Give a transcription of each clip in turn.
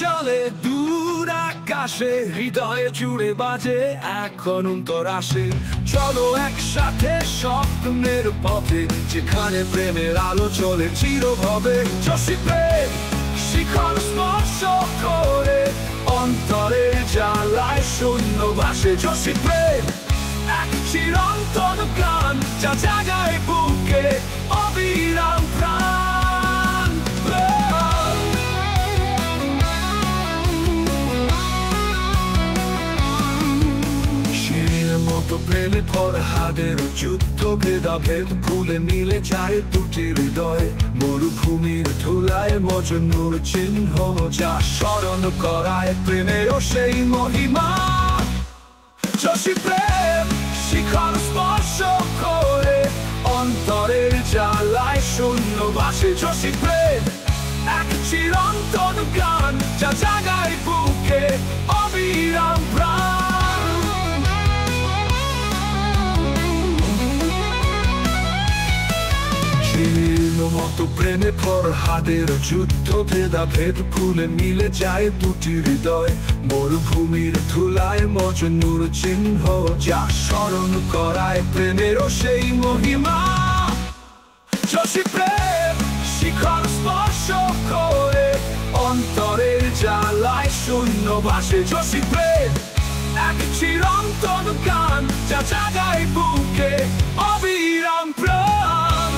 চলে দূর আকাশে, হৃদয়ে জুড়ে বাজে এখন অন্তর আসে। চলো একসাথে স্বপ্নের পথে, যেখানে প্রেমের আলো চলে চিরভাবে। যশী প্রেম শিখর স্পর্শ করে, অন্তরে জ্বালায় শূন্য ভাসে। যশী প্রেম এক চিরন্তন গান, যা জাগায় বুকে অবিরাম প্রাণ। শিরের মতো প্রেমে ফরহাদের যুদ্ধ, ভেদাভেদ ভুলে মিলে যায় দুটি হৃদয়। মরুভূমির ধুলায় মজনুর চিহ্ন, যা স্মরণ করায় প্রেমেরও সেই মহিমা। যশী প্রেম শিখর স্পর্শ করে, অন্তরের জ্বালায় শূন্য ভাসে। যশী প্রেম এক চিরন্তন গান, যা জাগায় বুকে অবিরাম প্রাণ। শিরের মতো প্রেমে ফরহাদের যুদ্ধ, ভেদাভেদ ভুলে মিলে যায় দুটি হৃদয়। মরুভূমির ধুলায় মজনুর চিহ্ন, যা স্মরণ করায় প্রেমেরও সেই মহিমা। যশী প্রেম শিখর স্পর্শ করে, অন্তরের জ্বালায় শূন্য ভাসে। যশী প্রেম এক চিরন্তন গান, যা জাগায় বুকে অবিরাম প্রাণ।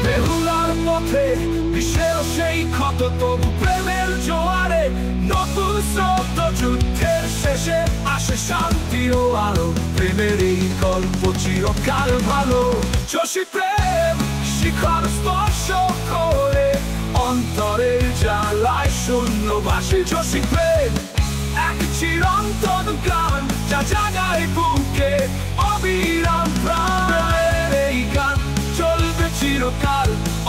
বেহুলার পথে বিশ্বের সেই ক্ষত, তবু প্রেমের জোয়ারে নতুন স্রোত। যুদ্ধের শেষে আসে শান্তি ও আলো, প্রেমের এই গল্প চিরকাল ভালো। যশী প্রেম শিখর স্পর্শ করে, অন্তরের জ্বালায় শূন্য ভাসে। যশী প্রেম এক চিরন্তন গান, যা জাগায় বুকে অবিরাম প্রাণ। এই গান চলবে চিরকাল,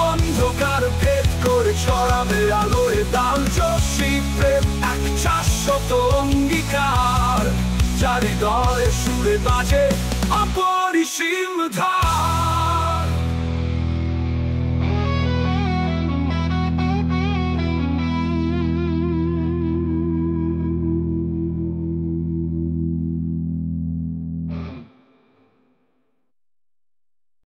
অন্ধকার ভেদ করে ছড়াবে আলোয় দাল। যশী প্রেম এক শাশ্বত অঙ্গীকার, যা হৃদয়ে সুরে বাজে অপরিসীম ধার।